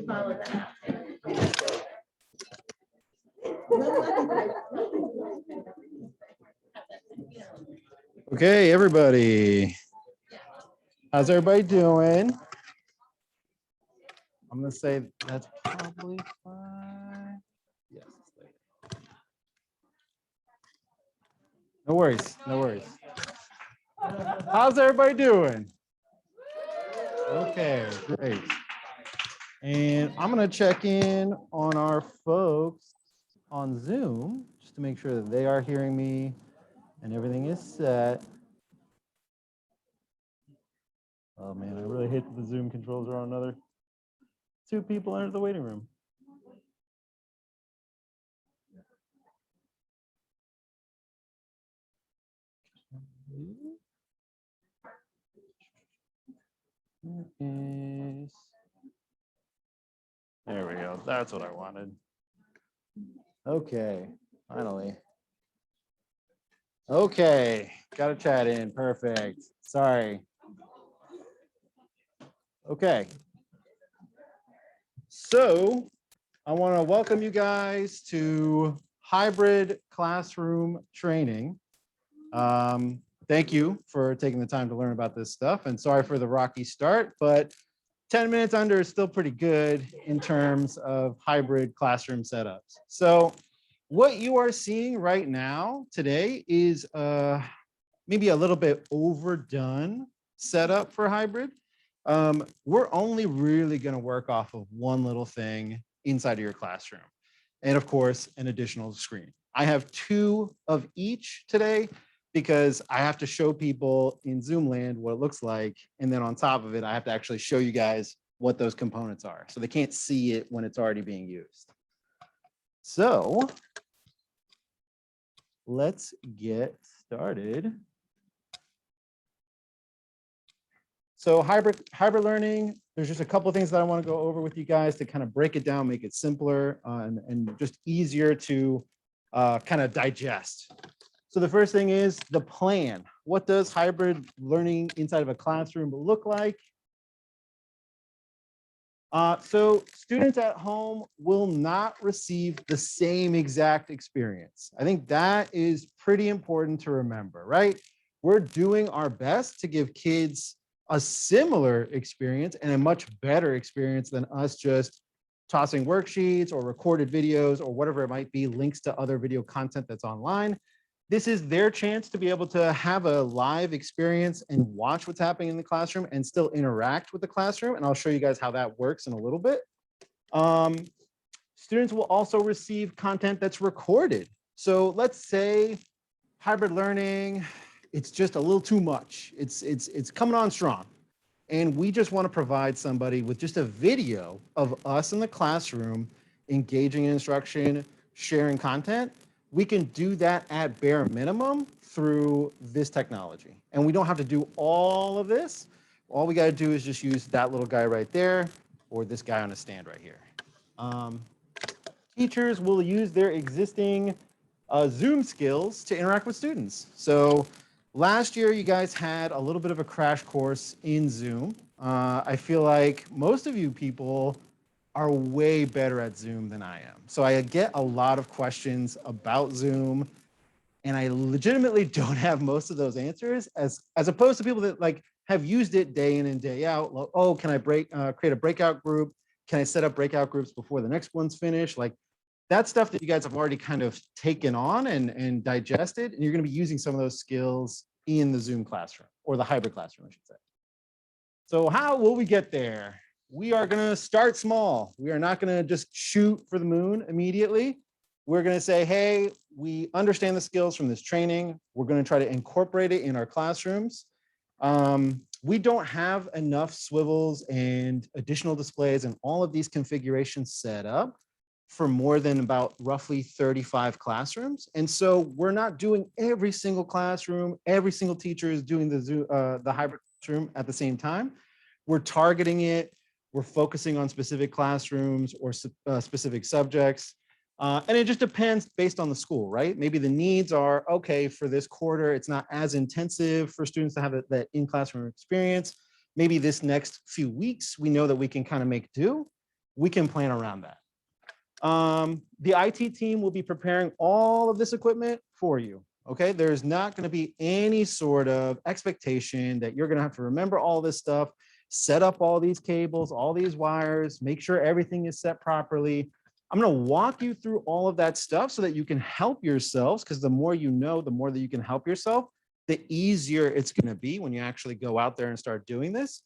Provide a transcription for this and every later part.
Okay, everybody. How's everybody doing? I'm gonna say that's probably fine. Yes. No worries, no worries. How's everybody doing? Okay, great. And I'm gonna check in on our folks on Zoom just to make sure that they are hearing me and everything is set. Oh man, I really hate that the Zoom controls are on another 2 people under the waiting room. There we go. That's what I wanted. Okay, finally. Okay, got a chat in. Perfect. Sorry. Okay. So I want to welcome you guys to hybrid classroom training. Thank you for taking the time to learn about this stuff, and sorry for the rocky start, but 10 minutes under is still pretty good in terms of hybrid classroom setups. So what you are seeing right now today is maybe a little bit overdone setup for hybrid. We're only really going to work off of one little thing inside of your classroom. And of course, an additional screen. I have 2 of each today because I have to show people in Zoom land what it looks like. And then on top of it, I have to actually show you guys what those components are. So they can't see it when it's already being used. So let's get started. So hybrid learning, there's just a couple of things that I want to go over with you guys to kind of break it down, make it simpler and just easier to kind of digest. So the first thing is the plan. What does hybrid learning inside of a classroom look like? So students at home will not receive the same exact experience. I think that is pretty important to remember, right? We're doing our best to give kids a similar experience and a much better experience than us just tossing worksheets or recorded videos or whatever it might be, links to other video content that's online. This is their chance to be able to have a live experience and watch what's happening in the classroom and still interact with the classroom. And I'll show you guys how that works in a little bit. Students will also receive content that's recorded. So let's say hybrid learning, it's just a little too much. It's coming on strong. And we just want to provide somebody with just a video of us in the classroom, engaging in instruction, sharing content. We can do that at bare minimum through this technology. And we don't have to do all of this. All we got to do is just use that little guy right there or this guy on a stand right here. Teachers will use their existing Zoom skills to interact with students. So last year, you guys had a little bit of a crash course in Zoom. I feel like most of you people are way better at Zoom than I am. So I get a lot of questions about Zoom, and I legitimately don't have most of those answers as opposed to people that like have used it day in and day out. Like, oh, can I create a breakout group? Can I set up breakout groups before the next one's finished? Like that's stuff that you guys have already kind of taken on and digested, and you're going to be using some of those skills in the Zoom classroom or the hybrid classroom, I should say. So how will we get there? We are going to start small. We are not going to just shoot for the moon immediately. We're going to say, hey, we understand the skills from this training. We're going to try to incorporate it in our classrooms. We don't have enough swivels and additional displays and all of these configurations set up for more than about roughly 35 classrooms. And so we're not doing every single classroom, every single teacher is doing the hybrid classroom at the same time. We're targeting it. We're focusing on specific classrooms or specific subjects. And it just depends based on the school, right? Maybe the needs are, okay, for this quarter, it's not as intensive for students to have that in-classroom experience. Maybe this next few weeks, we know that we can kind of make do. we can plan around that. The IT team will be preparing all of this equipment for you. Okay, there's not going to be any sort of expectation that you're going to have to remember all this stuff, set up all these cables, all these wires, make sure everything is set properly. I'm going to walk you through all of that stuff so that you can help yourselves, because the more you know, the more that you can help yourself, the easier it's going to be when you actually go out there and start doing this.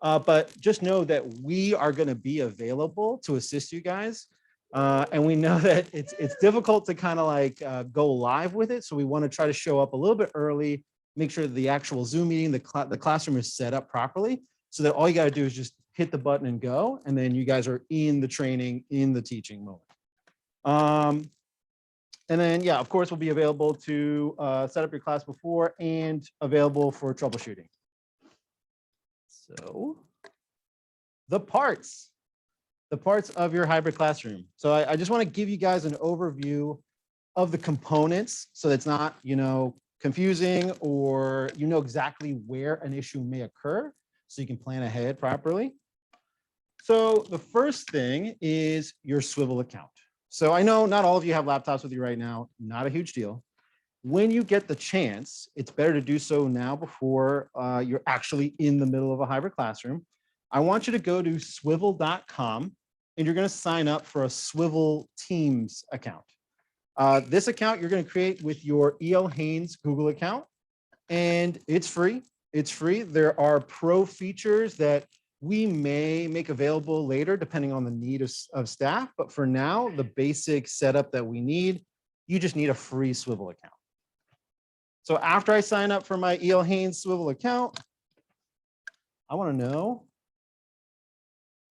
But just know that we are going to be available to assist you guys. And we know that it's difficult to kind of like go live with it. So we want to try to show up a little bit early, make sure the actual Zoom meeting, the classroom is set up properly, so that all you got to do is just hit the button and go. And then you guys are in the training, in the teaching mode. And then, yeah, of course, we'll be available to set up your class before and available for troubleshooting. So the parts of your hybrid classroom. So I just want to give you guys an overview of the components so it's not, confusing, or exactly where an issue may occur so you can plan ahead properly. So the first thing is your swivel account. So I know not all of you have laptops with you right now, not a huge deal. When you get the chance, it's better to do so now before you're actually in the middle of a hybrid classroom. I want you to go to swivel.com and you're going to sign up for a Swivel Teams account. This account you're going to create with your E.L. Haynes Google account, and it's free. It's free. There are pro features that we may make available later, depending on the need of staff. But for now, the basic setup that we need, you just need a free Swivel account. So after I sign up for my E.L. Haynes Swivel account, I want to know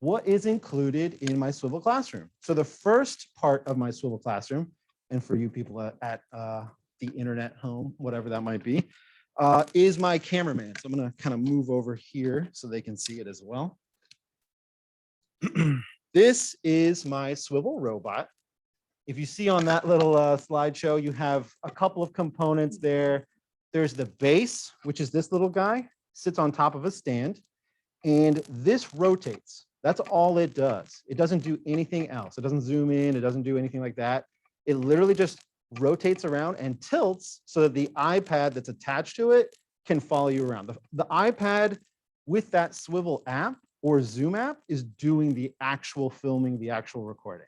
what is included in my Swivel Classroom. So the first part of my Swivel Classroom, and for you people at the internet home, whatever that might be, is my cameraman. So I'm going to kind of move over here so they can see it as well. This is my swivel robot. If you see on that little slideshow, you have a couple of components there. There's the base, which is this little guy, sits on top of a stand, and this rotates. That's all it does. It doesn't do anything else. It doesn't zoom in. It doesn't do anything like that. It literally just rotates around and tilts so that the iPad that's attached to it can follow you around. The iPad with that Swivel app or Zoom app is doing the actual filming, the actual recording.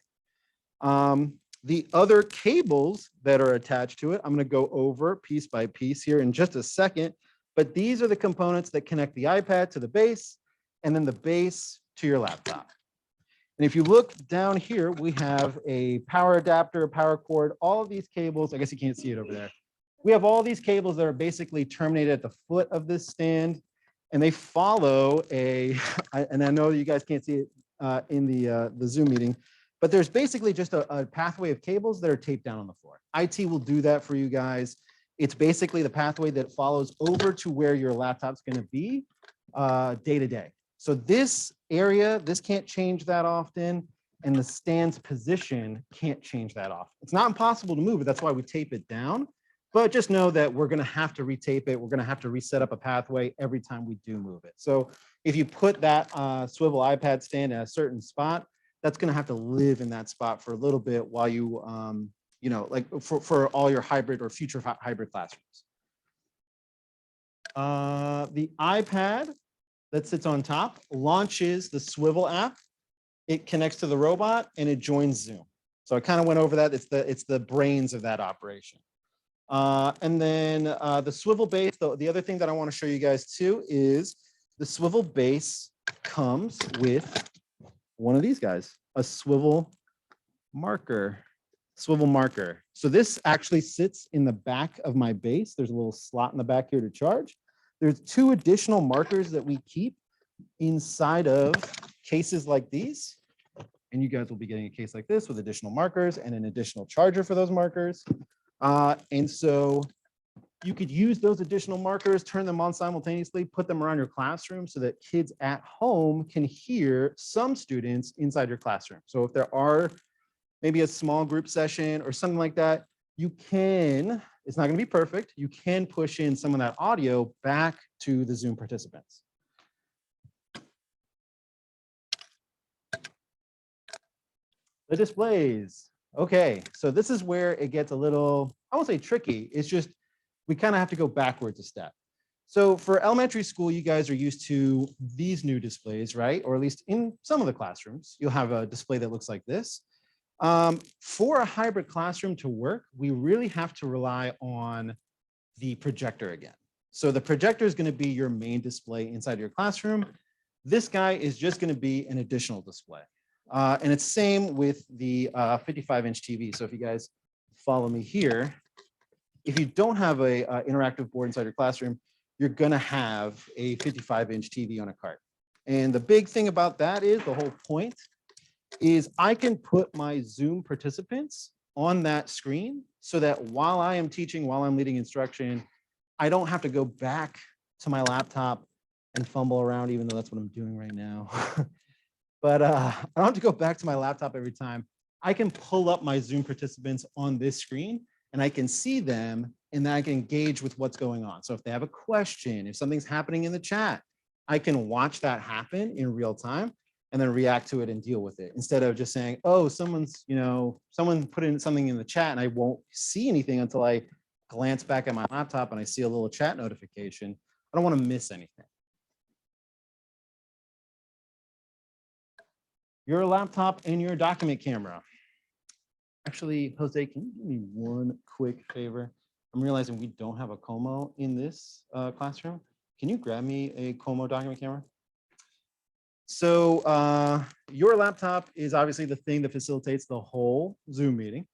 The other cables that are attached to it, I'm going to go over piece by piece here in just a second, but these are the components that connect the iPad to the base, and then the base to your laptop. And if you look down here, we have a power adapter, a power cord, all of these cables. I guess you can't see it over there. We have all these cables that are basically terminated at the foot of this stand, and they follow and I know you guys can't see it in the Zoom meeting, but there's basically just a pathway of cables that are taped down on the floor. IT will do that for you guys. It's basically the pathway that follows over to where your laptop's going to be day to day. So this area, this can't change that often, and the stand's position can't change that often. It's not impossible to move it. That's why we tape it down. But just know that we're going to have to retape it. We're going to have to reset up a pathway every time we do move it. So if you put that swivel iPad stand at a certain spot, that's going to have to live in that spot for a little bit while you, like for all your hybrid or future hybrid classrooms. The iPad that sits on top launches the Swivel app. It connects to the robot and it joins Zoom. So I kind of went over that. It's the brains of that operation. And then the swivel base, the other thing that I want to show you guys too is the swivel base comes with one of these guys, a swivel marker. So this actually sits in the back of my base. There's a little slot in the back here to charge. There's 2 additional markers that we keep inside of cases like these. And you guys will be getting a case like this with additional markers and an additional charger for those markers. And so you could use those additional markers, turn them on simultaneously, put them around your classroom so that kids at home can hear some students inside your classroom. So if there are maybe a small group session or something like that, you can, it's not going to be perfect, you can push in some of that audio back to the Zoom participants. The displays. Okay, so this is where it gets a little, I won't say tricky. It's just, we kind of have to go backwards a step. So for elementary school, you guys are used to these new displays, right? Or at least in some of the classrooms, you'll have a display that looks like this. For a hybrid classroom to work, we really have to rely on the projector again. So the projector is going to be your main display inside your classroom. This guy is just going to be an additional display. And it's same with the 55-inch TV. So if you guys follow me here, if you don't have a interactive board inside your classroom, you're going to have a 55-inch TV on a cart. And the big thing about that is, the whole point is, I can put my Zoom participants on that screen so that while I am teaching, while I'm leading instruction, I don't have to go back to my laptop and fumble around, even though that's what I'm doing right now. But I don't have to go back to my laptop every time. I can pull up my Zoom participants on this screen and I can see them, and then I can engage with what's going on. So if they have a question, if something's happening in the chat, I can watch that happen in real time and then react to it and deal with it, instead of just saying, oh, someone put in something in the chat and I won't see anything until I glance back at my laptop and I see a little chat notification. I don't want to miss anything. Your laptop and your document camera. Actually, Jose, can you do me one quick favor? I'm realizing we don't have a Como in this classroom. Can you grab me a Como document camera? So your laptop is obviously the thing that facilitates the whole Zoom meeting.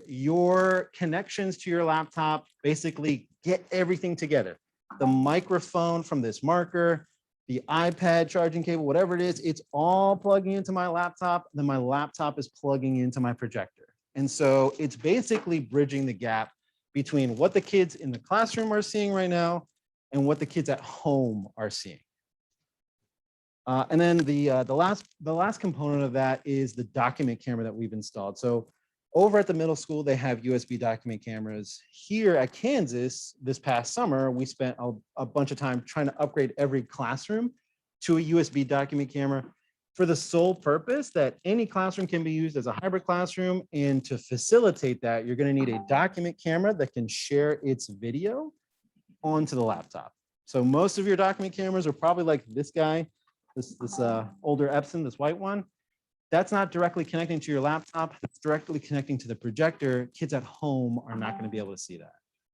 Your connections to your laptop basically get everything together. The microphone from this marker, the iPad charging cable, whatever it is, it's all plugging into my laptop. Then my laptop is plugging into my projector. And so it's basically bridging the gap between what the kids in the classroom are seeing right now and what the kids at home are seeing. And then the last component of that is the document camera that we've installed. So over at the middle school, they have USB document cameras. Here at Kansas, this past summer, we spent a bunch of time trying to upgrade every classroom to a USB document camera, for the sole purpose that any classroom can be used as a hybrid classroom. And to facilitate that, you're going to need a document camera that can share its video onto the laptop. So most of your document cameras are probably like this guy, this older Epson, this white one. That's not directly connecting to your laptop. It's directly connecting to the projector. Kids at home are not going to be able to see that.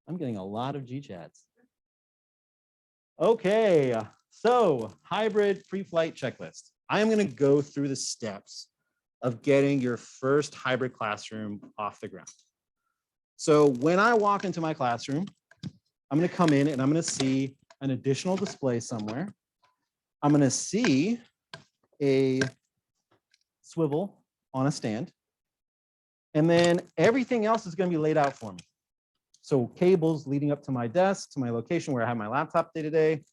I'm getting a lot of G chats. Okay, so hybrid pre-flight checklist. I am going to go through the steps of getting your first hybrid classroom off the ground. So when I walk into my classroom, I'm going to come in and I'm going to see an additional display somewhere. I'm going to see a swivel on a stand. And then everything else is going to be laid out for me. So cables leading up to my desk, to my location where I have my laptop day to day,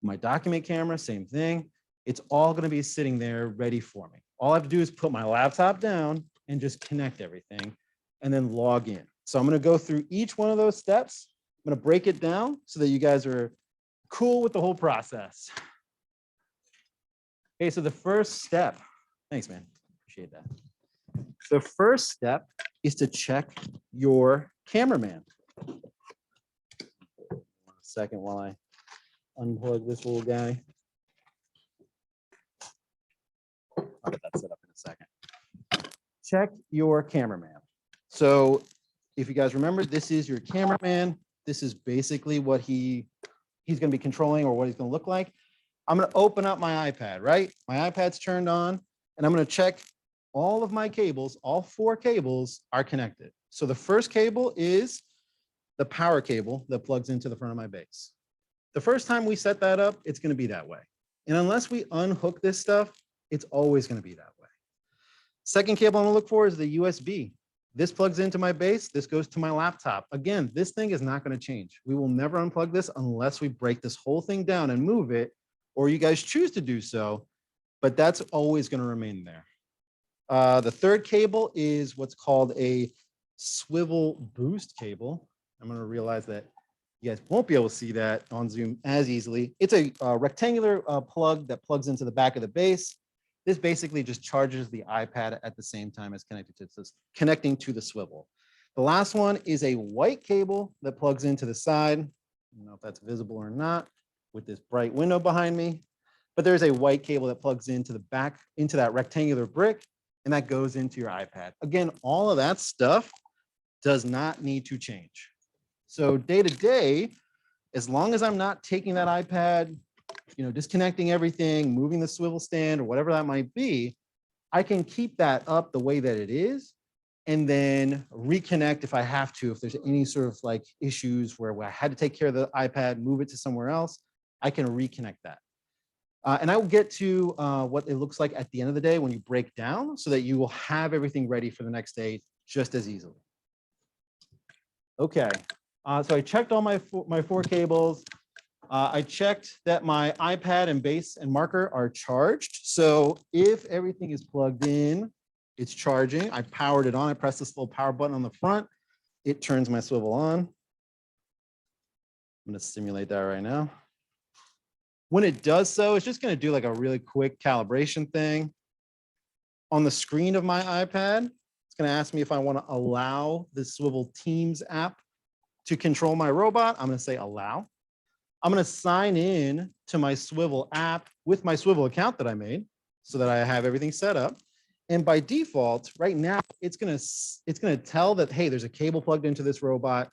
my document camera, same thing. It's all going to be sitting there ready for me. All I have to do is put my laptop down and just connect everything and then log in. So I'm going to go through each one of those steps. I'm going to break it down so that you guys are cool with the whole process. Okay, so the first step, thanks, man. Appreciate that. The first step is to check your cameraman. 1 second while I unplug this little guy. I'll get that set up in a second. Check your cameraman. So if you guys remember, this is your cameraman. This is basically what he's going to be controlling, or what he's going to look like. I'm going to open up my iPad, right? My iPad's turned on, and I'm going to check all of my cables. All 4 cables are connected. So the first cable is the power cable that plugs into the front of my base. The first time we set that up, it's going to be that way. And unless we unhook this stuff, it's always going to be that way. Second cable I'm going to look for is the USB. This plugs into my base. This goes to my laptop. Again, this thing is not going to change. We will never unplug this unless we break this whole thing down and move it, or you guys choose to do so, but that's always going to remain there. The third cable is what's called a swivel boost cable. I'm going to realize that you guys won't be able to see that on Zoom as easily. It's a rectangular plug that plugs into the back of the base. This basically just charges the iPad at the same time as connecting to the swivel. The last one is a white cable that plugs into the side. I don't know if that's visible or not with this bright window behind me, but there's a white cable that plugs into the back, into that rectangular brick, and that goes into your iPad. Again, all of that stuff does not need to change. So day to day, as long as I'm not taking that iPad, disconnecting everything, moving the swivel stand or whatever that might be, I can keep that up the way that it is and then reconnect if I have to. If there's any sort of like issues where I had to take care of the iPad, move it to somewhere else, I can reconnect that. And I will get to what it looks like at the end of the day when you break down so that you will have everything ready for the next day just as easily. Okay, so I checked all my four cables. I checked that my iPad and base and marker are charged. So if everything is plugged in, it's charging. I powered it on. I pressed this little power button on the front. It turns my swivel on. I'm going to simulate that right now. When it does so, it's just going to do like a really quick calibration thing. On the screen of my iPad, it's going to ask me if I want to allow the Swivel Teams app to control my robot. I'm going to say allow. I'm going to sign in to my Swivel app with my Swivel account that I made so that I have everything set up. And by default, right now, it's going to tell that, hey, there's a cable plugged into this robot.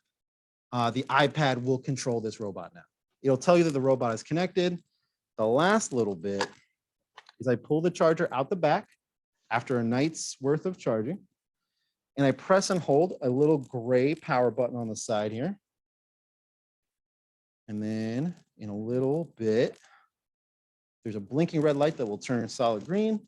The iPad will control this robot now. It'll tell you that the robot is connected. The last little bit is I pull the charger out the back after a night's worth of charging, and I press and hold a little gray power button on the side here. And then in a little bit, there's a blinking red light that will turn solid green.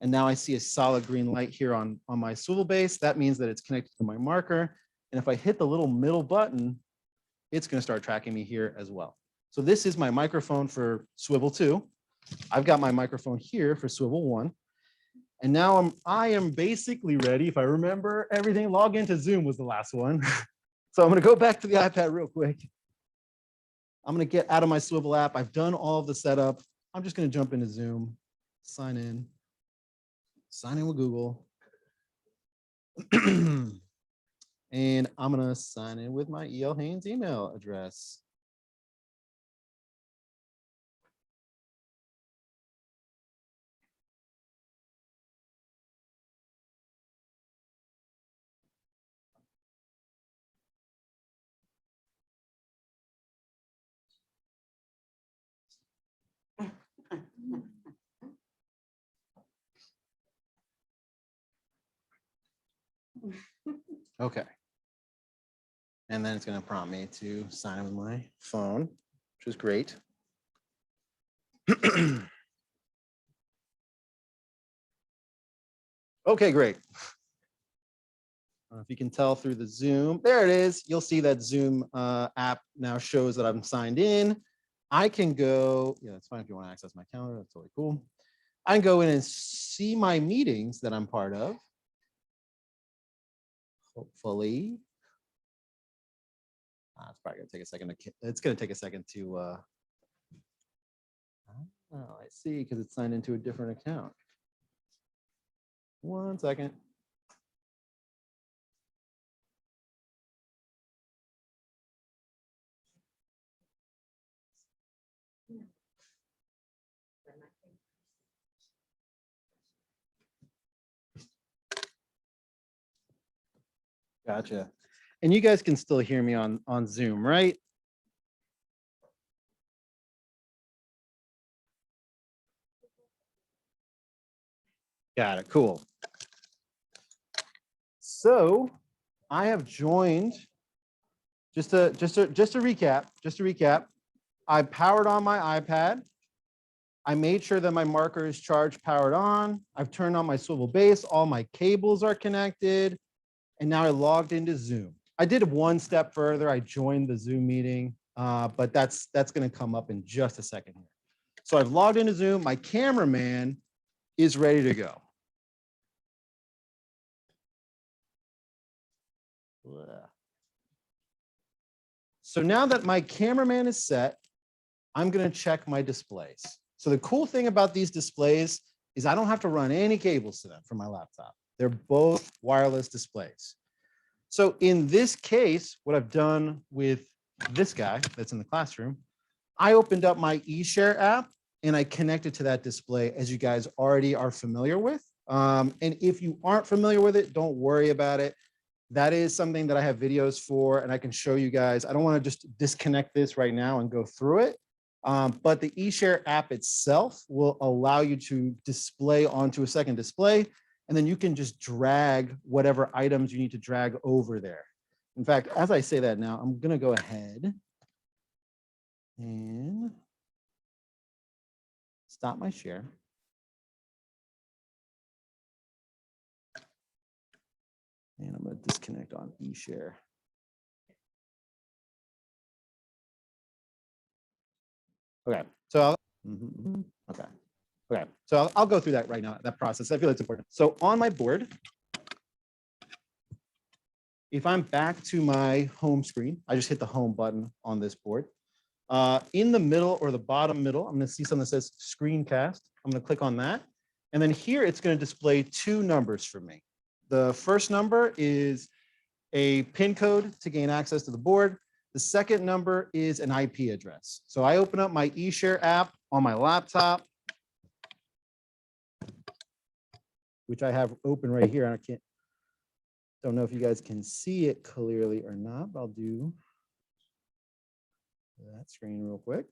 And now I see a solid green light here on my swivel base. That means that it's connected to my marker. And if I hit the little middle button, it's going to start tracking me here as well. So this is my microphone for Swivel 2. I've got my microphone here for Swivel 1. And now I am basically ready. If I remember everything, log into Zoom was the last one. So I'm going to go back to the iPad real quick. I'm going to get out of my Swivel app. I've done all of the setup. I'm just going to jump into Zoom, sign in with Google. And I'm going to sign in with my E.L. Haynes email address. Okay. And then it's going to prompt me to sign in with my phone, which is great. Okay, great. If you can tell through the Zoom, there it is. You'll see that Zoom app now shows that I'm signed in. I can go, yeah, that's fine if you want to access my calendar. That's totally cool. I can go in and see my meetings that I'm part of. Hopefully. It's probably gonna take a second to, it's gonna take a second to, oh, I see, because it's signed into a different account. 1 second. Gotcha. And you guys can still hear me on Zoom, right? Got it. Cool. So I have joined. Just to recap. I powered on my iPad. I made sure that my marker is charged, powered on. I've turned on my swivel base. All my cables are connected. And now I logged into Zoom. I did one step further. I joined the Zoom meeting, but that's going to come up in just a second here. So I've logged into Zoom. My cameraman is ready to go. So now that my cameraman is set, I'm going to check my displays. So the cool thing about these displays is I don't have to run any cables to them from my laptop. They're both wireless displays. So in this case, what I've done with this guy that's in the classroom, I opened up my eShare app and I connected to that display, as you guys already are familiar with. And if you aren't familiar with it, don't worry about it. That is something that I have videos for, and I can show you guys. I don't want to just disconnect this right now and go through it. But the eShare app itself will allow you to display onto a second display, and then you can just drag whatever items you need to drag over there. In fact, as I say that now, I'm going to go ahead and stop my share. And I'm going to disconnect on eShare. Okay, so I'll go through that right now, that process. I feel it's important. So on my board, if I'm back to my home screen, I just hit the home button on this board. In the middle or the bottom middle, I'm going to see something that says screencast. I'm going to click on that. And then here it's going to display two numbers for me. The first number is a PIN code to gain access to the board. The second number is an IP address. So I open up my eShare app on my laptop, which I have open right here. I don't know if you guys can see it clearly or not, but I'll do that screen real quick.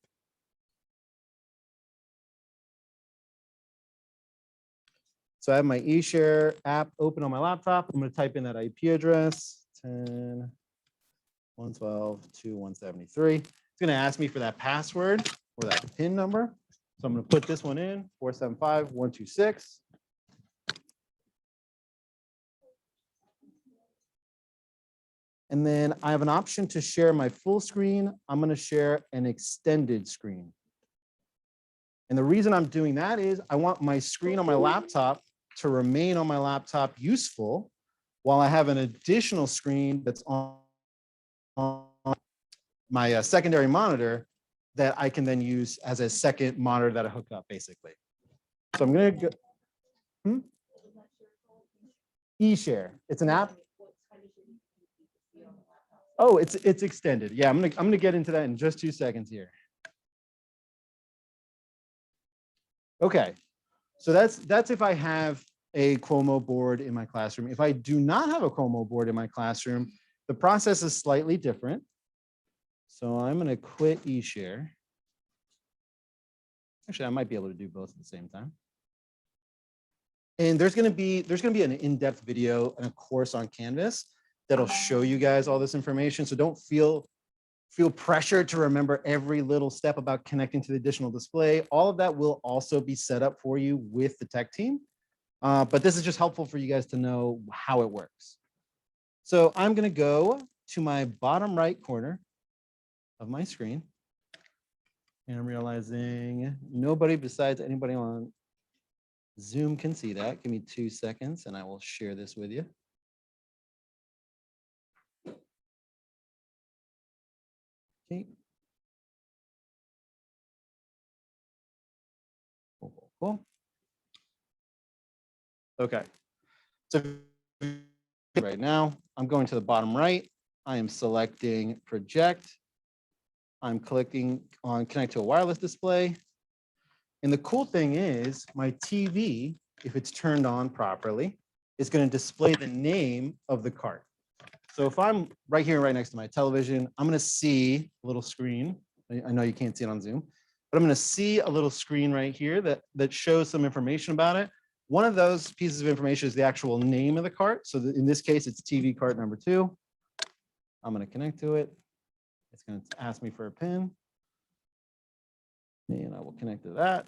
So I have my eShare app open on my laptop. I'm going to type in that IP address, 10.112.2.173. It's going to ask me for that password or that PIN number. So I'm going to put this one in, 475.126. And then I have an option to share my full screen. I'm going to share an extended screen. And the reason I'm doing that is I want my screen on my laptop to remain on my laptop useful while I have an additional screen that's on my secondary monitor that I can then use as a second monitor that I hook up, basically. So I'm going to go. eShare. It's an app. Oh, it's extended. Yeah, I'm gonna get into that in just 2 seconds here. Okay, so that's if I have a Cuomo board in my classroom. If I do not have a Cuomo board in my classroom, the process is slightly different. So I'm gonna quit eShare. Actually, I might be able to do both at the same time. And there's gonna be an in-depth video and a course on Canvas that'll show you guys all this information. So don't feel pressured to remember every little step about connecting to the additional display. All of that will also be set up for you with the tech team. But this is just helpful for you guys to know how it works. So I'm going to go to my bottom right corner of my screen. And I'm realizing nobody besides anybody on Zoom can see that. Give me 2 seconds and I will share this with you. Okay. Cool. Okay. So right now, I'm going to the bottom right. I am selecting project. I'm clicking on connect to a wireless display. And the cool thing is my TV, if it's turned on properly, is going to display the name of the cart. So if I'm right here, right next to my television, I'm going to see a little screen. I know you can't see it on Zoom, but I'm going to see a little screen right here that shows some information about it. One of those pieces of information is the actual name of the cart. So in this case, it's TV cart number 2. I'm going to connect to it. It's going to ask me for a PIN. And I will connect to that.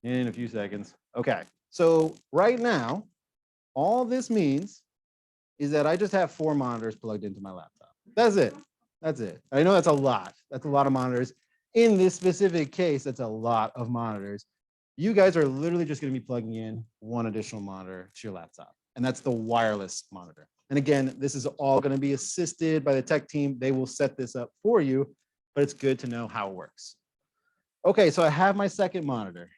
In a few seconds. Okay, so right now, all this means is that I just have 4 monitors plugged into my laptop. That's it. That's it. I know that's a lot. That's a lot of monitors. In this specific case, that's a lot of monitors. You guys are literally just going to be plugging in 1 additional monitor to your laptop, and that's the wireless monitor. And again, this is all going to be assisted by the tech team. They will set this up for you. but it's good to know how it works. Okay, so I have my second monitor.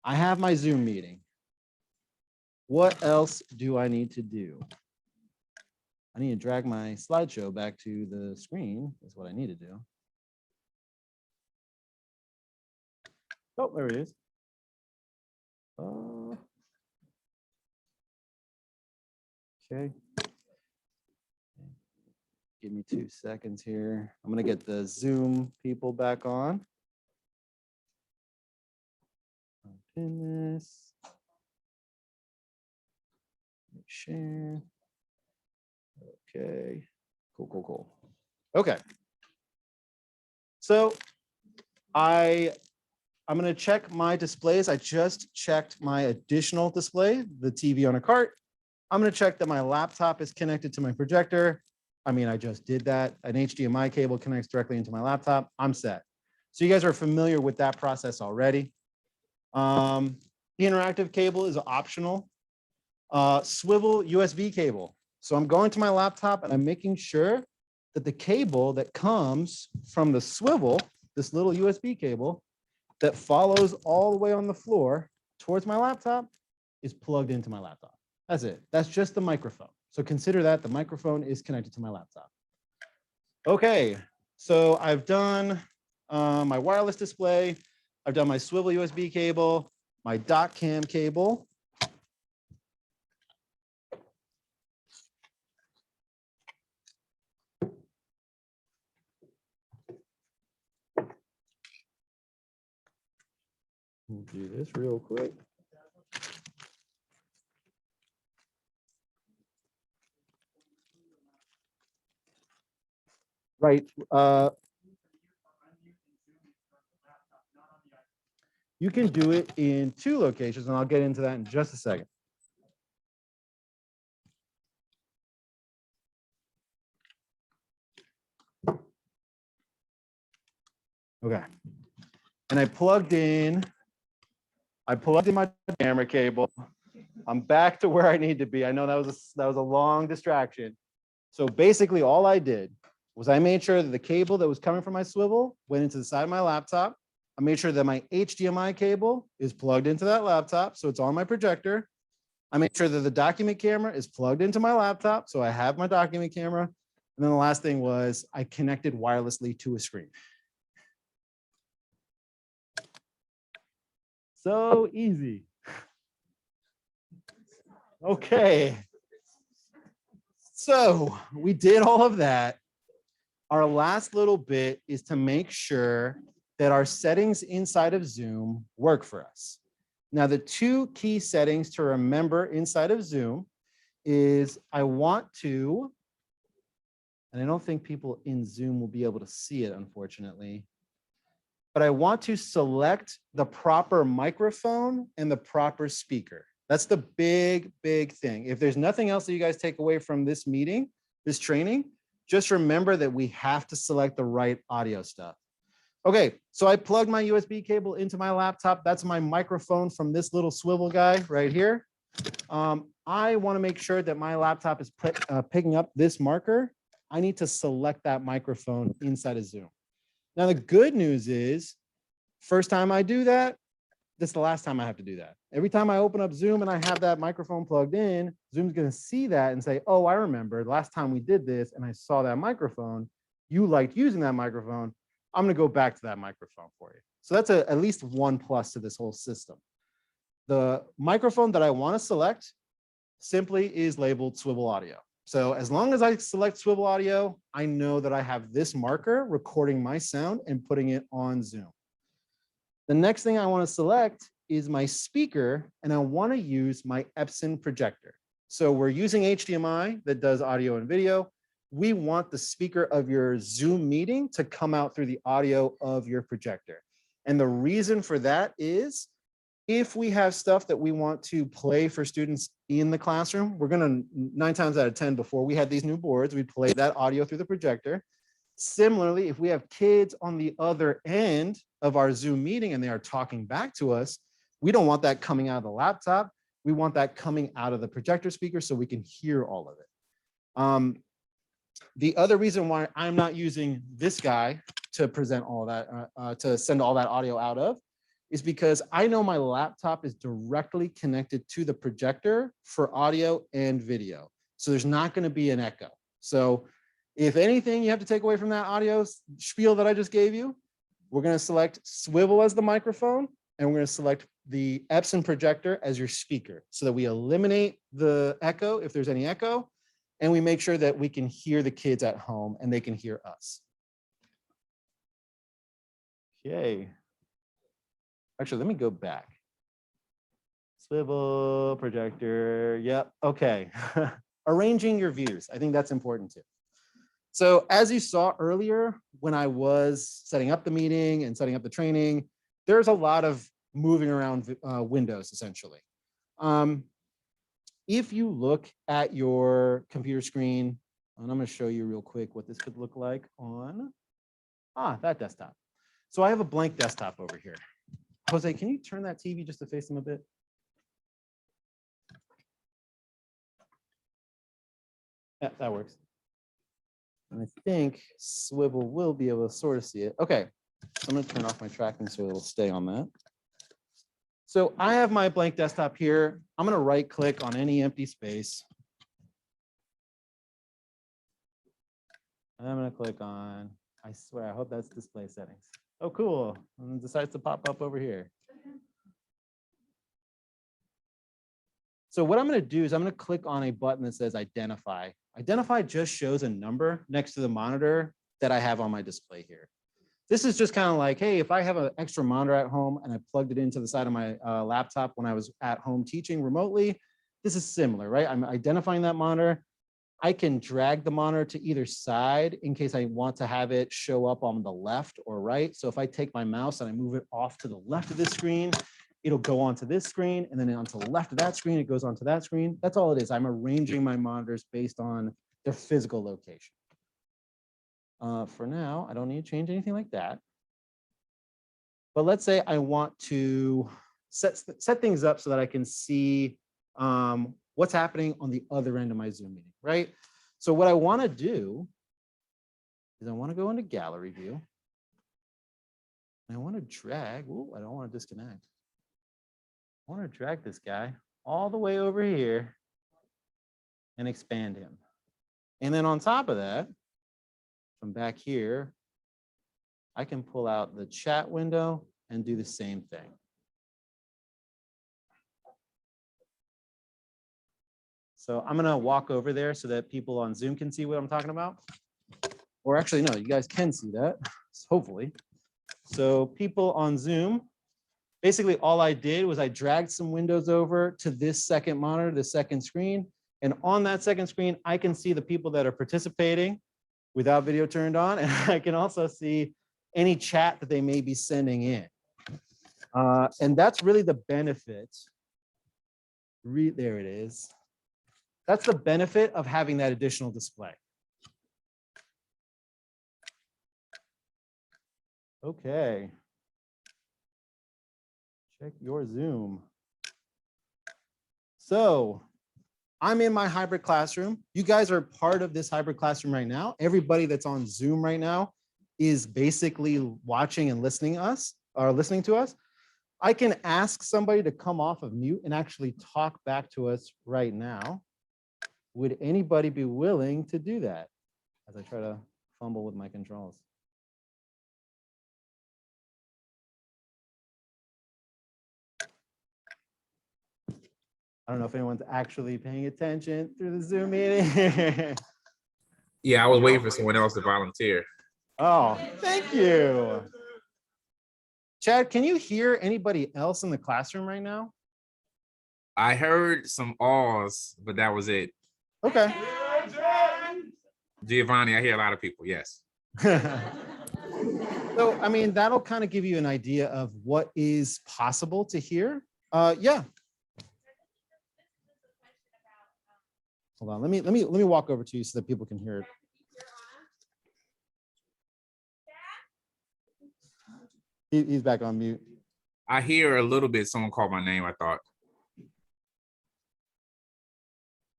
I have my Zoom meeting. What else do I need to do? I need to drag my slideshow back to the screen, is what I need to do. Oh, there it is. Okay. Give me 2 seconds here. I'm gonna get the Zoom people back on. Pin this. Share. Okay. Cool. Okay. So I'm gonna check my displays. I just checked my additional display, the TV on a cart. I'm gonna check that my laptop is connected to my projector. I mean, I just did that. An HDMI cable connects directly into my laptop. I'm set. So you guys are familiar with that process already. The interactive cable is optional. Swivel USB cable. So I'm going to my laptop and I'm making sure that the cable that comes from the swivel, this little USB cable that follows all the way on the floor towards my laptop, is plugged into my laptop. That's it. That's just the microphone. So consider that the microphone is connected to my laptop. Okay, so I've done my wireless display. I've done my swivel USB cable, my dock cam cable. We'll do this real quick. Right. You can do it in 2 locations, and I'll get into that in just a second. Okay. And I plugged in my camera cable. I'm back to where I need to be. I know that was a long distraction. So basically all I did was I made sure that the cable that was coming from my swivel went into the side of my laptop. I made sure that my HDMI cable is plugged into that laptop, so it's on my projector. I made sure that the document camera is plugged into my laptop, so I have my document camera. And then the last thing was I connected wirelessly to a screen. So easy. Okay. So we did all of that. Our last little bit is to make sure that our settings inside of Zoom work for us. Now, the 2 key settings to remember inside of Zoom is I want to, and I don't think people in Zoom will be able to see it, unfortunately, but I want to select the proper microphone and the proper speaker. That's the big thing. If there's nothing else that you guys take away from this meeting, this training, just remember that we have to select the right audio stuff. Okay, so I plugged my USB cable into my laptop. That's my microphone from this little swivel guy right here. I want to make sure that my laptop is picking up this marker. I need to select that microphone inside of Zoom. Now, the good news is, first time I do that, this is the last time I have to do that. Every time I open up Zoom and I have that microphone plugged in, Zoom's going to see that and say, oh, I remember last time we did this and I saw that microphone. You liked using that microphone. I'm going to go back to that microphone for you. So that's at least 1 plus to this whole system. The microphone that I want to select simply is labeled swivel audio. So as long as I select swivel audio, I know that I have this marker recording my sound and putting it on Zoom. The next thing I want to select is my speaker, and I want to use my Epson projector. So we're using HDMI that does audio and video. We want the speaker of your Zoom meeting to come out through the audio of your projector. And the reason for that is if we have stuff that we want to play for students in the classroom, we're going to 9 times out of 10 before we had these new boards, we play that audio through the projector. Similarly, if we have kids on the other end of our Zoom meeting and they are talking back to us, we don't want that coming out of the laptop. We want that coming out of the projector speaker so we can hear all of it. The other reason why I'm not using this guy to present all that, to send all that audio out of, is because I know my laptop is directly connected to the projector for audio and video. So there's not going to be an echo. So if anything you have to take away from that audio spiel that I just gave you, we're going to select swivel as the microphone, and we're going to select the Epson projector as your speaker so that we eliminate the echo if there's any echo, and we make sure that we can hear the kids at home and they can hear us. Okay. Actually, let me go back. Swivel, projector, yep, okay. Arranging your views, I think that's important too. So as you saw earlier, when I was setting up the meeting and setting up the training, there's a lot of moving around windows essentially. If you look at your computer screen, and I'm going to show you real quick what this could look like on that desktop. So I have a blank desktop over here. Jose, can you turn that TV just to face them a bit? Yeah, that works. And I think Swivel will be able to sort of see it. Okay, so I'm going to turn off my tracking so it'll stay on that. So I have my blank desktop here. I'm going to right click on any empty space. And I'm going to click on, I swear, I hope that's display settings. Oh, cool. And it decides to pop up over here. So what I'm going to do is I'm going to click on a button that says identify. Identify just shows a number next to the monitor that I have on my display here. This is just kind of like, hey, if I have an extra monitor at home and I plugged it into the side of my laptop when I was at home teaching remotely, this is similar, right? I'm identifying that monitor. I can drag the monitor to either side in case I want to have it show up on the left or right. So if I take my mouse and I move it off to the left of this screen, it'll go onto this screen, and then onto the left of that screen, it goes onto that screen. That's all it is. I'm arranging my monitors based on their physical location. For now, I don't need to change anything like that. But let's say I want to set things up so that I can see what's happening on the other end of my Zoom meeting, right? So what I want to do is I want to go into gallery view. And I want to drag, I don't want to disconnect. I want to drag this guy all the way over here and expand him. And then on top of that, from back here, I can pull out the chat window and do the same thing. So I'm going to walk over there so that people on Zoom can see what I'm talking about. Or actually, no, you guys can see that, hopefully. So people on Zoom, basically all I did was I dragged some windows over to this second monitor, the second screen. And on that second screen, I can see the people that are participating without video turned on. And I can also see any chat that they may be sending in. And that's really the benefit. There it is. That's the benefit of having that additional display. Okay. Check your Zoom. So I'm in my hybrid classroom. You guys are part of this hybrid classroom right now. Everybody that's on Zoom right now is basically watching and listening to us. I can ask somebody to come off of mute and actually talk back to us right now. Would anybody be willing to do that? As I try to fumble with my controls. I don't know if anyone's actually paying attention through the Zoom meeting. Yeah, I was waiting for someone else to volunteer. Oh, thank you. Chad, can you hear anybody else in the classroom right now? I heard some awes, but that was it. Okay. Giovanni, I hear a lot of people, yes. So, I mean, that'll kind of give you an idea of what is possible to hear. Yeah. Hold on, let me walk over to you so that people can hear it. He's back on mute. I hear a little bit. Someone called my name, I thought.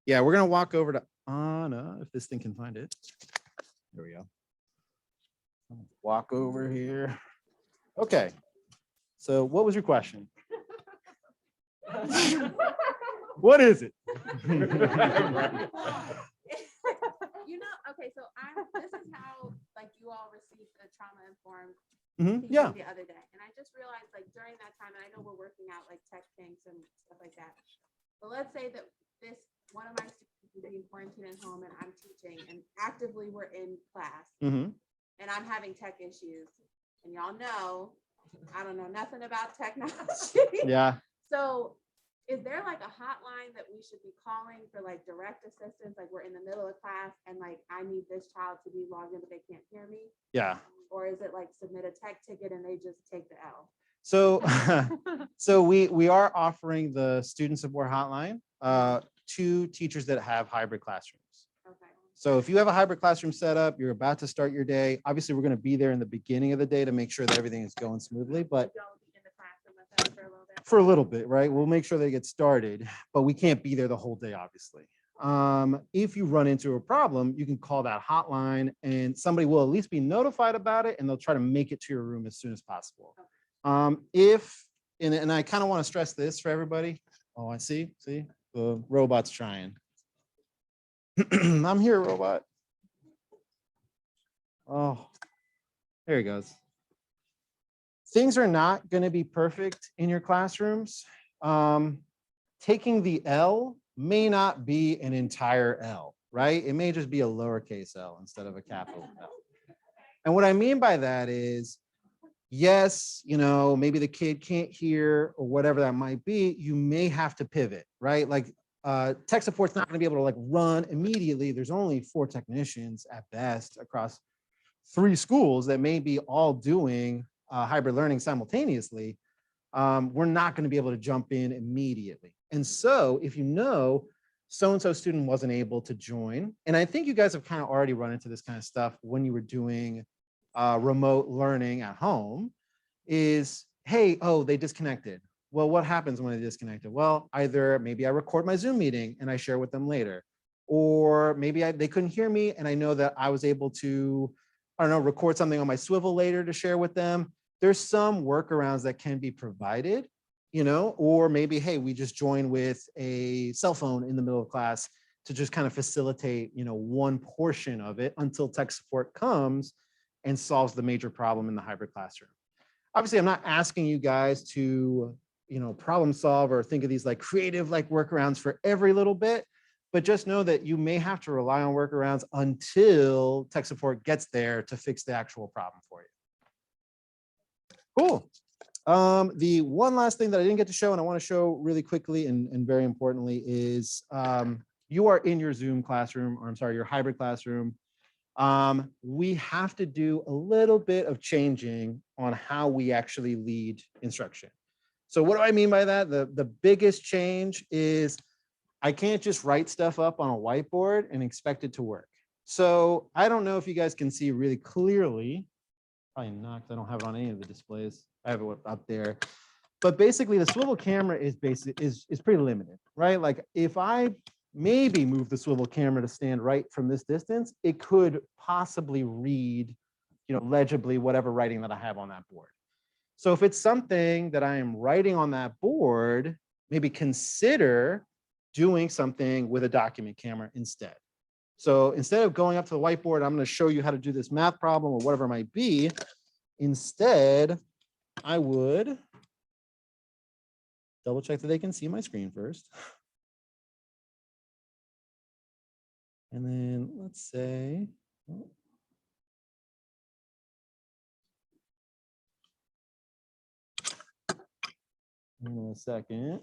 Yeah, we're gonna walk over to on, if this thing can find it. There we go. Walk over here. Okay. So what was your question? What is it? Okay, so this is how like you all received the trauma-informed Yeah. the other day. And I just realized like during that time, and I know we're working out like tech kinks and stuff like that. But let's say that one of my students is being quarantined at home and I'm teaching and actively we're in class and I'm having tech issues. And y'all know, I don't know nothing about technology. Yeah. So is there like a hotline that we should be calling for like direct assistance? Like we're in the middle of class and like I need this child to be logged in, but they can't hear me. Yeah. Or is it like submit a tech ticket and they just take the L? So, so we are offering the student support hotline to teachers that have hybrid classrooms. Okay. So if you have a hybrid classroom set up, you're about to start your day. Obviously, we're going to be there in the beginning of the day to make sure that everything is going smoothly. But Don't be in the classroom with us for a little bit. for a little bit, right? We'll make sure they get started, but we can't be there the whole day, obviously. If you run into a problem, you can call that hotline and somebody will at least be notified about it and they'll try to make it to your room as soon as possible. And I kind of want to stress this for everybody. Oh, I see, the robot's trying. I'm here, robot. Oh, there he goes. Things are not going to be perfect in your classrooms. Taking the L may not be an entire L, right? It may just be a lowercase L instead of a capital L. And what I mean by that is, yes, maybe the kid can't hear or whatever that might be, you may have to pivot, right? Like tech support's not going to be able to like run immediately. There's only 4 technicians at best across 3 schools that may be all doing hybrid learning simultaneously. We're not going to be able to jump in immediately. And so if so-and-so student wasn't able to join, and I think you guys have kind of already run into this kind of stuff when you were doing remote learning at home, is, hey, oh, they disconnected. Well, what happens when they disconnected? Well, either maybe I record my Zoom meeting and I share with them later, or maybe they couldn't hear me and I know that I was able to, I don't know, record something on my swivel later to share with them. There's some workarounds that can be provided, or maybe, hey, we just join with a cell phone in the middle of class to just kind of facilitate, one portion of it until tech support comes and solves the major problem in the hybrid classroom. Obviously, I'm not asking you guys to, problem solve or think of these like creative like workarounds for every little bit, but just know that you may have to rely on workarounds until tech support gets there to fix the actual problem for you. Cool. The one last thing that I didn't get to show and I want to show really quickly and very importantly is you are in your Zoom classroom, or I'm sorry, your hybrid classroom. We have to do a little bit of changing on how we actually lead instruction. So what do I mean by that? The biggest change is I can't just write stuff up on a whiteboard and expect it to work. So I don't know if you guys can see really clearly. Probably not, because I don't have it on any of the displays. I have it up there. But basically the swivel camera is pretty limited, right? Like if I maybe move the swivel camera to stand right from this distance, it could possibly read, legibly whatever writing that I have on that board. So if it's something that I am writing on that board, maybe consider doing something with a document camera instead. So instead of going up to the whiteboard, I'm going to show you how to do this math problem or whatever it might be. Instead, I would double check that they can see my screen first. And then let's say, in a second.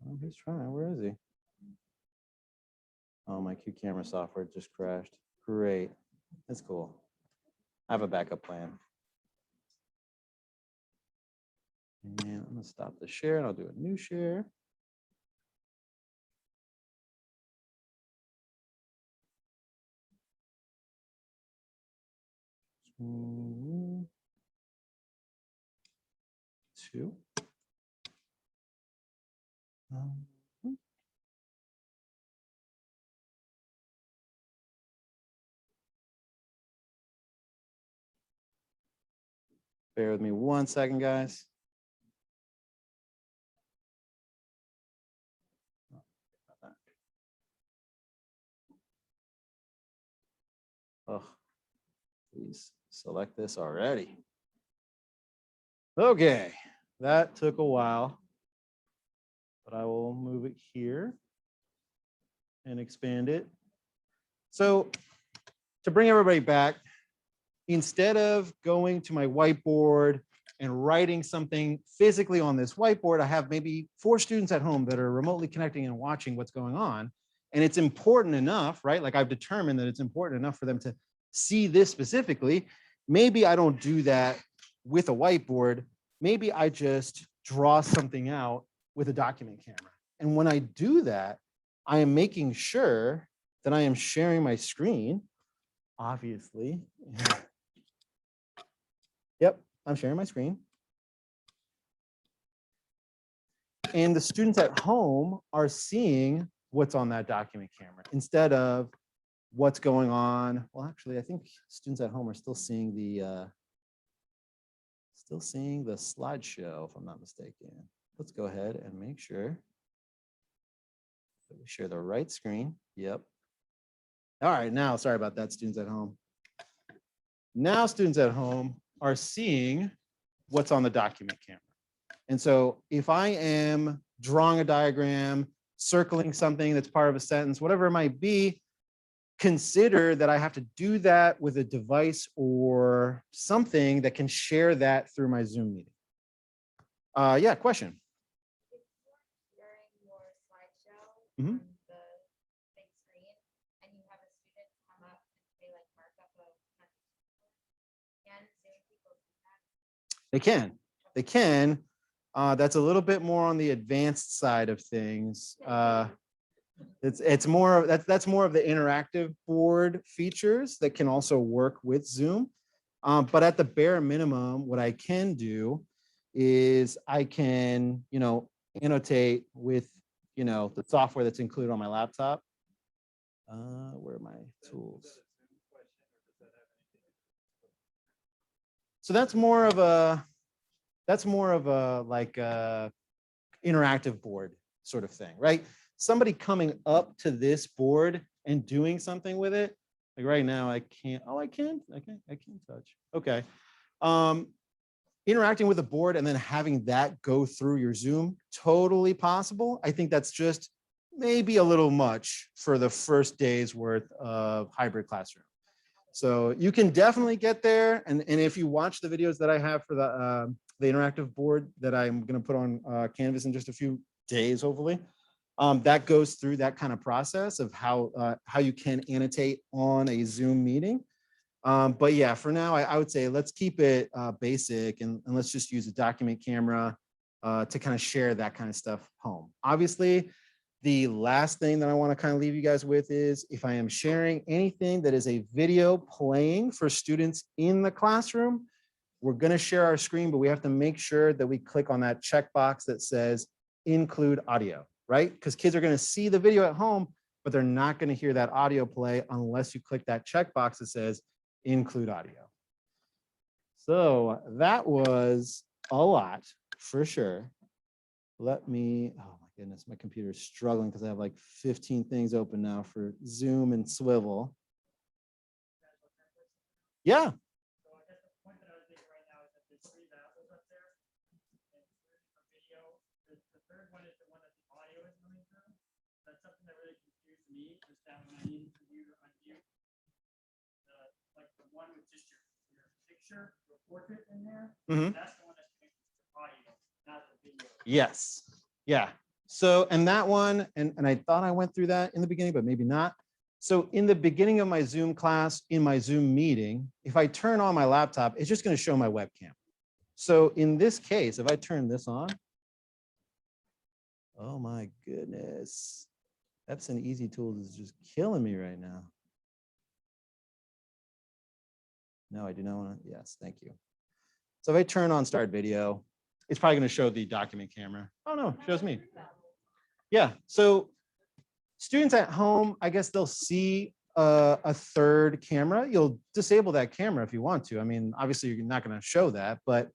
Oh, he's trying. Where is he? Oh, my Q camera software just crashed. Great. That's cool. I have a backup plan. And I'm going to stop the share and I'll do a new share. 2. Bear with me 1 second, guys. Oh, please select this already. Okay, that took a while, but I will move it here and expand it. So to bring everybody back, instead of going to my whiteboard and writing something physically on this whiteboard, I have maybe 4 students at home that are remotely connecting and watching what's going on. And it's important enough, right? Like I've determined that it's important enough for them to see this specifically. Maybe I don't do that with a whiteboard. Maybe I just draw something out with a document camera. And when I do that, I am making sure that I am sharing my screen, obviously. Yep, I'm sharing my screen. And the students at home are seeing what's on that document camera instead of what's going on. Well, actually, I think students at home are still seeing the slideshow, if I'm not mistaken. Let's go ahead and make sure that we share the right screen. Yep. All right, now, sorry about that, students at home. Now students at home are seeing what's on the document camera. And so if I am drawing a diagram, circling something that's part of a sentence, whatever it might be, consider that I have to do that with a device or something that can share that through my Zoom meeting. Yeah, question. If you're sharing your slideshow Mhm. on the big screen and you have a student come up and say like mark up a can Zoom people do that? They can. They can. That's a little bit more on the advanced side of things. It's more that's more of the interactive board features that can also work with Zoom. But at the bare minimum, what I can do is I can, annotate with, the software that's included on my laptop. Where are my tools? So that's more of a like interactive board sort of thing, right? Somebody coming up to this board and doing something with it. Like right now, I can't. Oh, I can touch. Okay. Interacting with the board and then having that go through your Zoom, totally possible. I think that's just maybe a little much for the first day's worth of hybrid classroom. So you can definitely get there. And if you watch the videos that I have for the interactive board that I'm going to put on Canvas in just a few days, hopefully, that goes through that kind of process of how you can annotate on a Zoom meeting. But yeah, for now, I would say let's keep it basic and let's just use a document camera to kind of share that kind of stuff home. Obviously, the last thing that I want to kind of leave you guys with is if I am sharing anything that is a video playing for students in the classroom, we're going to share our screen, but we have to make sure that we click on that checkbox that says include audio, right? Because kids are going to see the video at home, but they're not going to hear that audio play unless you click that checkbox that says include audio. So that was a lot for sure. Let me, oh my goodness, my computer is struggling because I have like 15 things open now for Zoom and Swivel. Yeah. So I guess the point that I was making right now is that there's 3 values up there. And for video, the third one is the one that the audio is coming through. That's something that really confused me, is that when I needed to mute or unmute, like the one with just your picture, your portrait in there, that's the one that's connected to the audio, not the video. Yes. Yeah. So, and that one, and I thought I went through that in the beginning, but maybe not. So in the beginning of my Zoom class, in my Zoom meeting, if I turn on my laptop, it's just going to show my webcam. So in this case, if I turn this on, oh my goodness, Epson Easy Tools is just killing me right now. No, I do not want to. Yes, thank you. So if I turn on start video, it's probably going to show the document camera. Oh no, it shows me. Yeah, so students at home, I guess they'll see a third camera. You'll disable that camera if you want to. I mean, obviously you're not going to show that, but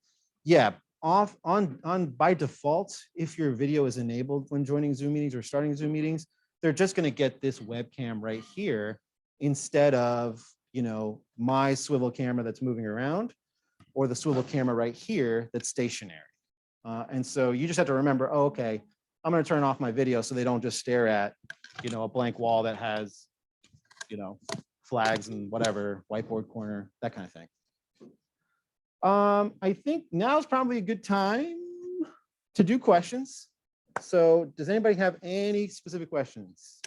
yeah, off on by default, if your video is enabled when joining Zoom meetings or starting Zoom meetings, they're just going to get this webcam right here instead of, you know, my swivel camera that's moving around or the swivel camera right here that's stationary. And so you just have to remember, oh, okay, I'm going to turn off my video so they don't just stare at, you know, a blank wall that has, you know, flags and whatever, whiteboard corner, that kind of thing. I think now is probably a good time to do questions. So does anybody have any specific questions?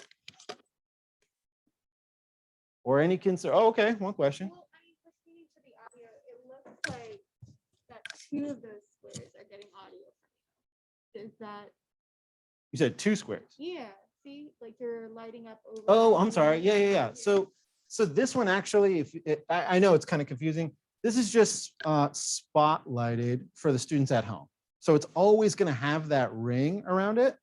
Or any concern? Oh, okay, one question. Well, I mean, proceeding to the audio, it looks like that 2 of those squares are getting audio from you. Is that, You said 2 squares. yeah, see, like you're lighting up over. Oh, I'm sorry. Yeah. So this one actually, if I know it's kind of confusing. This is just spotlighted for the students at home. So it's always going to have that ring around it.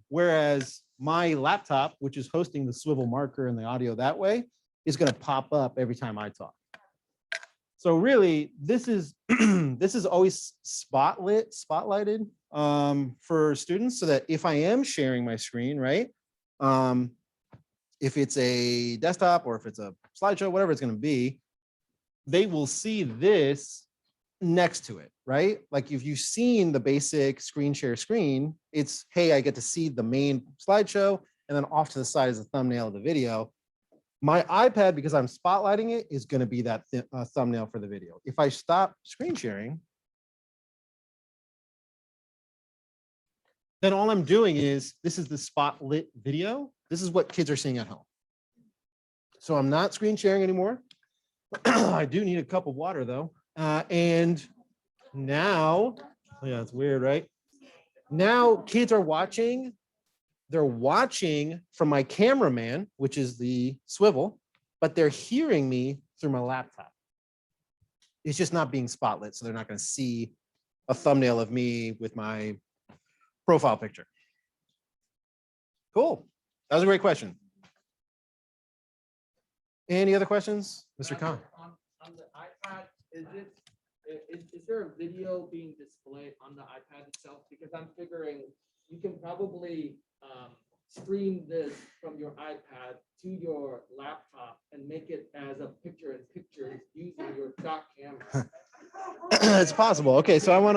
Whereas my laptop, which is hosting the swivel marker and the audio that way, is going to pop up every time I talk. So really, this is this is always spotlighted for students, so that if I am sharing my screen, right? If it's a desktop or if it's a slideshow, whatever it's going to be, they will see this next to it, right? Like if you've seen the basic screen share screen, it's, hey, I get to see the main slideshow, and then off to the side is the thumbnail of the video. My iPad, because I'm spotlighting it, is going to be that thumbnail for the video. If I stop screen sharing, then all I'm doing is, this is the spotlit video. This is what kids are seeing at home. So I'm not screen sharing anymore. I do need a cup of water though. And now, yeah, it's weird, right? Now kids are watching. They're watching from my cameraman, which is the swivel, but they're hearing me through my laptop. It's just not being spotlit, so they're not going to see a thumbnail of me with my profile picture. Cool. That was a great question. Any other questions, Mr. Khan? On the iPad, is there a video being displayed on the iPad itself? Because I'm figuring you can probably stream this from your iPad to your laptop and make it as a picture-in-picture using your dock camera. It's possible. Okay, so I want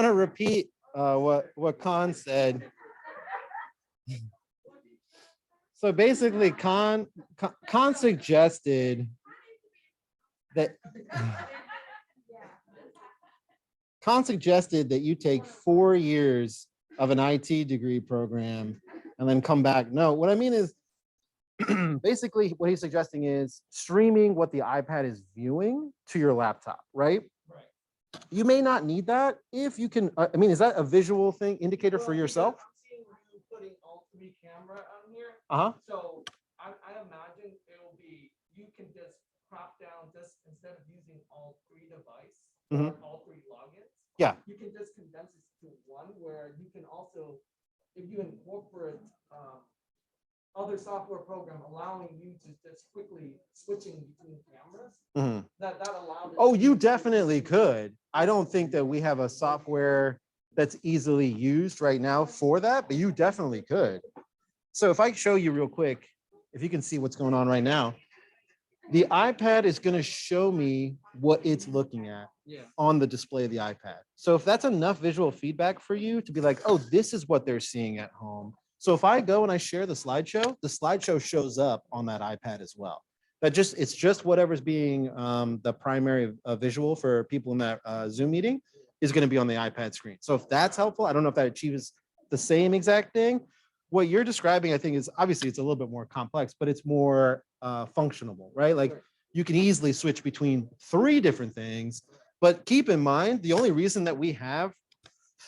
to repeat what Khan said. So basically, Khan suggested that you take 4 years of an IT degree program and then come back. No, what I mean is basically what he's suggesting is streaming what the iPad is viewing to your laptop, right? Right. You may not need that if you can. I mean, is that a visual thing indicator for yourself? I'm seeing you putting all 3 camera on here. Uh-huh. So I imagine it will be, you can just crop down just instead of using all 3 devices, or all 3 logins. Yeah. You can just condense it to one, where you can also, if you incorporate other software program allowing you to just quickly switching between cameras, that allows. Oh, you definitely could. I don't think that we have a software that's easily used right now for that, but you definitely could. So if I show you real quick, if you can see what's going on right now, the iPad is going to show me what it's looking at on the display of the iPad. So if that's enough visual feedback for you to be like, oh, this is what they're seeing at home. So if I go and I share the slideshow shows up on that iPad as well. It's just whatever's being the primary visual for people in that Zoom meeting is going to be on the iPad screen. So if that's helpful, I don't know if that achieves the same exact thing. What you're describing, I think, is obviously it's a little bit more complex, but it's more functional, right? Like you can easily switch between 3 different things, but keep in mind, the only reason that we have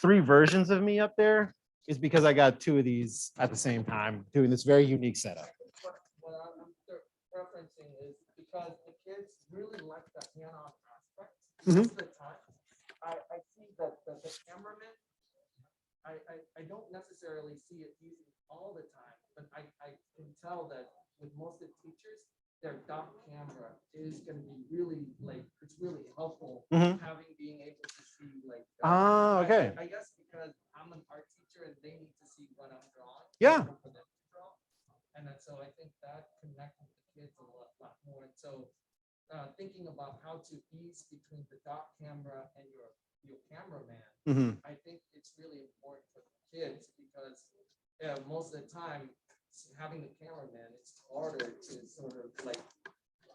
3 versions of me up there is because I got 2 of these at the same time doing this very unique setup. What I'm referencing is because the kids really like the hands-on aspect. Mhm. Most of the time, I see that the cameraman, I don't necessarily see it using all the time, but I can tell that with most of the teachers, their dock camera is gonna be really like, it's really helpful Mhm. having, being able to see like. Ah, okay. I guess because I'm an art teacher and they need to see what I'm drawing. Yeah. For them to draw. And then so I think that connects with the kids a lot more. And so thinking about how to ease between the dock camera and your cameraman, Mhm. I think it's really important for the kids because most of the time having the cameraman, it's harder to sort of like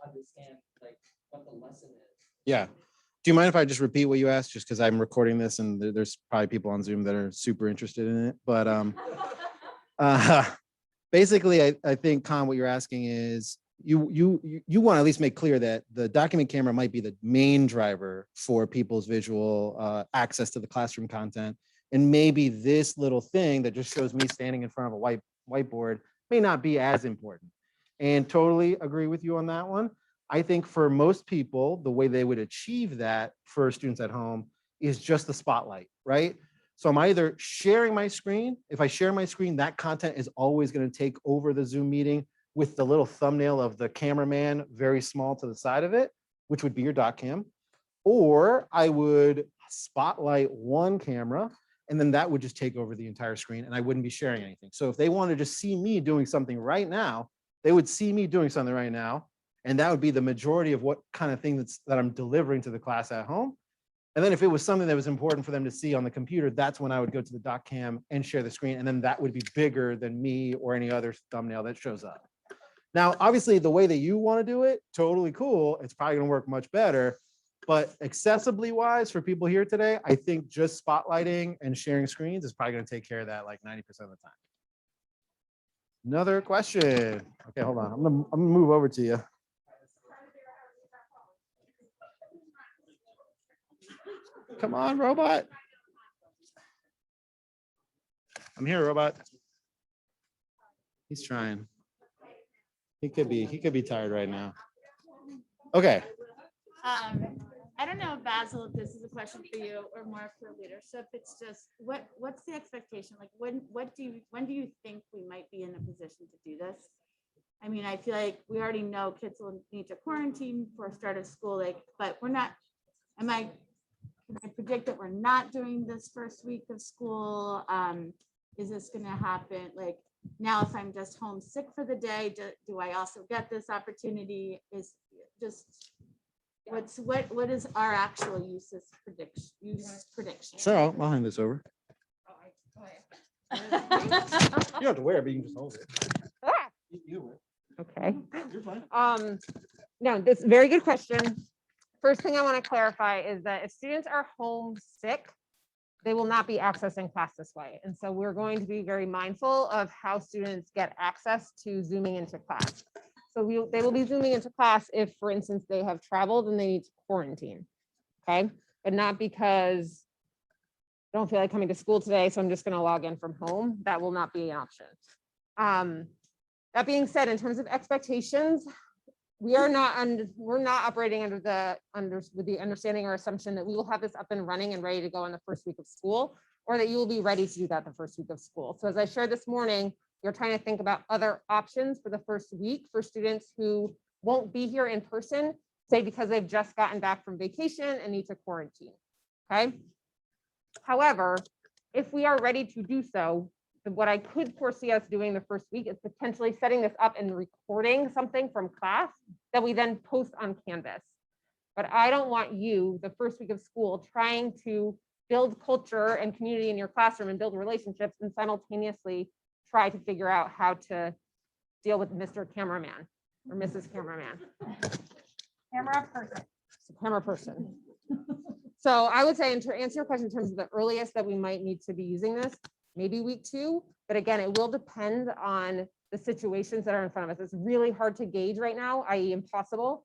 understand like what the lesson is. Yeah. Do you mind if I just repeat what you asked? Just because I'm recording this and there's probably people on Zoom that are super interested in it. But uh, basically, I think, Con, what you're asking is you want to at least make clear that the document camera might be the main driver for people's visual access to the classroom content. And maybe this little thing that just shows me standing in front of a whiteboard may not be as important. And totally agree with you on that one. I think for most people, the way they would achieve that for students at home is just the spotlight, right? So I'm either sharing my screen. If I share my screen, that content is always going to take over the Zoom meeting with the little thumbnail of the cameraman very small to the side of it, which would be your doc cam. Or I would spotlight one camera and then that would just take over the entire screen and I wouldn't be sharing anything. So if they wanted to see me doing something right now, they would see me doing something right now. And that would be the majority of what kind of thing that I'm delivering to the class at home. And then if it was something that was important for them to see on the computer, that's when I would go to the doc cam and share the screen. And then that would be bigger than me or any other thumbnail that shows up. Now, obviously, the way that you want to do it, totally cool. It's probably going to work much better. But accessibly wise for people here today, I think just spotlighting and sharing screens is probably going to take care of that like 90% of the time. Another question. Okay, hold on. I'm gonna move over to you. Come on, robot. I'm here, robot. He's trying. He could be tired right now. Okay. I don't know, Basil, if this is a question for you or more for leadership. It's just what's the expectation? Like when do you think we might be in a position to do this? I mean, I feel like we already know kids will need to quarantine for start of school, like, but we're not, can I predict that we're not doing this first week of school? Is this gonna happen? Like now, if I'm just homesick for the day, do I also get this opportunity? Is just what is our actual use prediction? Sure, I'll hand this over. Oh, You don't have to wear it, but you can just hold it. You Okay. You're fine. No, this is a very good question. First thing I want to clarify is that if students are homesick, they will not be accessing class this way. And so we're going to be very mindful of how students get access to Zooming into class. So they will be Zooming into class if, for instance, they have traveled and they need to quarantine, okay? But not because I don't feel like coming to school today, so I'm just going to log in from home. That will not be an option. That being said, in terms of expectations, we're not operating with the understanding or assumption that we will have this up and running and ready to go in the first week of school, or that you will be ready to do that the first week of school. So as I shared this morning, you're trying to think about other options for the first week for students who won't be here in person, say because they've just gotten back from vacation and need to quarantine, okay? However, if we are ready to do so, what I could foresee us doing the first week is potentially setting this up and recording something from class that we then post on Canvas. But I don't want you, the first week of school, trying to build culture and community in your classroom and build relationships and simultaneously try to figure out how to deal with Mr. Cameraman or Mrs. Cameraman. Camera person. So I would say, to answer your question in terms of the earliest that we might need to be using this, maybe week 2, but again, it will depend on the situations that are in front of us. It's really hard to gauge right now, i.e. impossible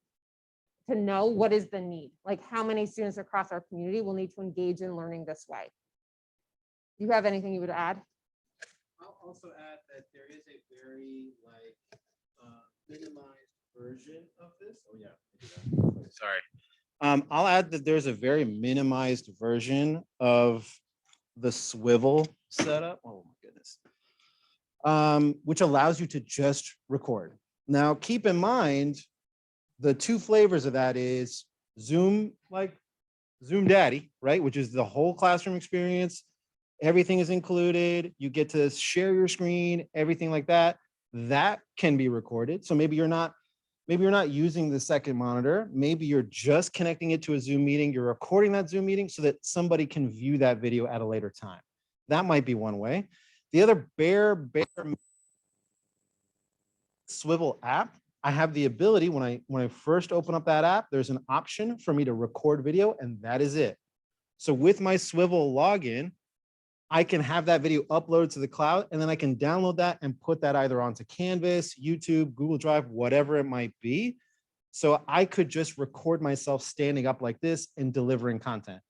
to know what is the need, like how many students across our community will need to engage in learning this way. Do you have anything you would add? I'll also add that there is a very minimized version of this. Oh yeah. Sorry. I'll add that there's a very minimized version of the swivel setup. Oh my goodness. Which allows you to just record. Now, keep in mind, the two flavors of that is Zoom, like Zoom Daddy, right? Which is the whole classroom experience. Everything is included. You get to share your screen, everything like that. That can be recorded. So maybe you're not using the second monitor. Maybe you're just connecting it to a Zoom meeting. You're recording that Zoom meeting so that somebody can view that video at a later time. That might be one way. The other bare swivel app, I have the ability when I first open up that app, there's an option for me to record video, and that is it. So with my swivel login, I can have that video uploaded to the cloud, and then I can download that and put that either onto Canvas, YouTube, Google Drive, whatever it might be. So I could just record myself standing up like this and delivering content.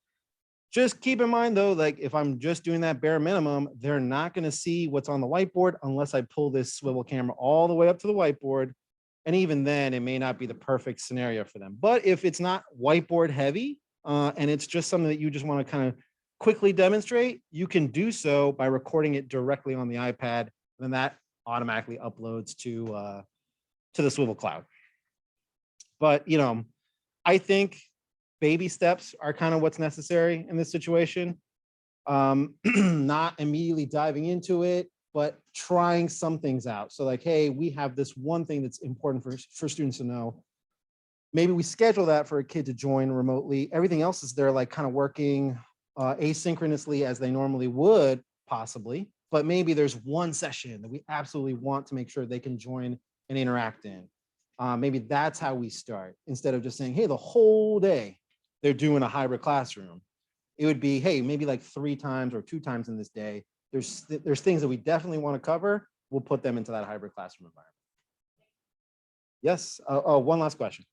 Just keep in mind though, like if I'm just doing that bare minimum, they're not going to see what's on the whiteboard unless I pull this swivel camera all the way up to the whiteboard. And even then, it may not be the perfect scenario for them. But if it's not whiteboard heavy and it's just something that you just want to kind of quickly demonstrate, you can do so by recording it directly on the iPad, and then that automatically uploads to the swivel cloud. But you know, I think baby steps are kind of what's necessary in this situation. Not immediately diving into it, but trying some things out. So like, hey, we have this one thing that's important for students to know. Maybe we schedule that for a kid to join remotely. Everything else is there like kind of working asynchronously as they normally would possibly, but maybe there's one session that we absolutely want to make sure they can join and interact in. Maybe that's how we start instead of just saying, hey, the whole day they're doing a hybrid classroom. It would be, hey, maybe like 3 times or 2 times in this day. There's things that we definitely want to cover. We'll put them into that hybrid classroom environment. Yes. Oh, one last question.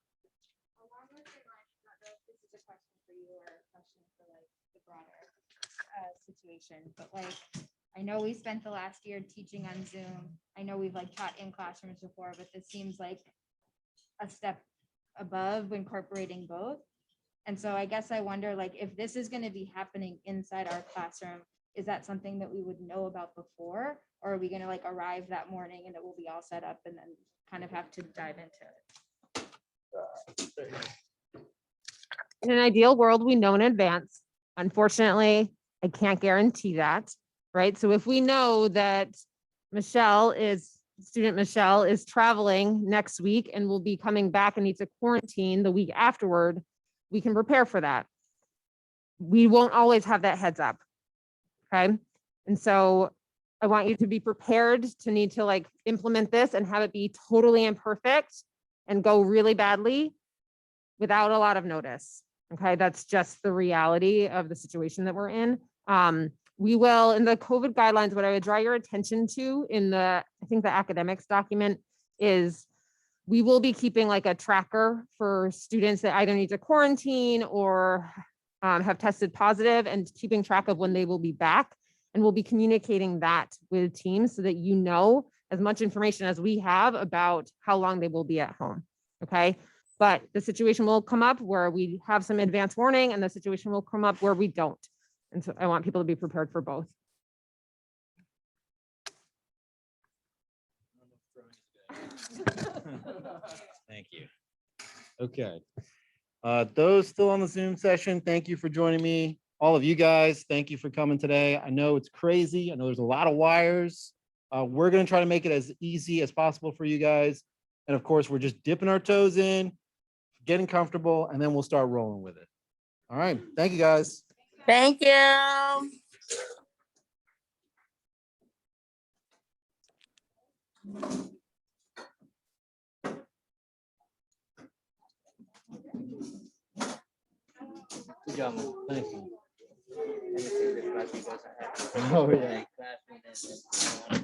Along with your line, I don't know if this is a question for you or a question for like the broader situation, but like, I know we spent the last year teaching on Zoom. I know we've like taught in classrooms before, but this seems like a step above incorporating both. And so I guess I wonder, like, if this is going to be happening inside our classroom, is that something that we would know about before? Or are we going to like arrive that morning and it will be all set up and then kind of have to dive into it? In an ideal world, we know in advance. Unfortunately, I can't guarantee that, right? So if we know that student Michelle is traveling next week and will be coming back and needs to quarantine the week afterward, we can prepare for that. We won't always have that heads up, okay? And so I want you to be prepared to need to like implement this and have it be totally imperfect and go really badly without a lot of notice, okay? That's just the reality of the situation that we're in. We will, in the COVID guidelines, what I would draw your attention to in I think the academics document is we will be keeping like a tracker for students that either need to quarantine or have tested positive and keeping track of when they will be back. And we'll be communicating that with teams so that you know as much information as we have about how long they will be at home, okay? But the situation will come up where we have some advance warning and the situation will come up where we don't. And so I want people to be prepared for both. Thank you. Okay. Those still on the Zoom session, thank you for joining me. All of you guys, thank you for coming today. I know it's crazy. I know there's a lot of wires. We're going to try to make it as easy as possible for you guys. And of course, we're just dipping our toes in, getting comfortable, and then we'll start rolling with it. All right. Thank you, guys. Thank you. Good job, man. Thank you. Let me say this, right, because I have Oh, yeah. a classroom and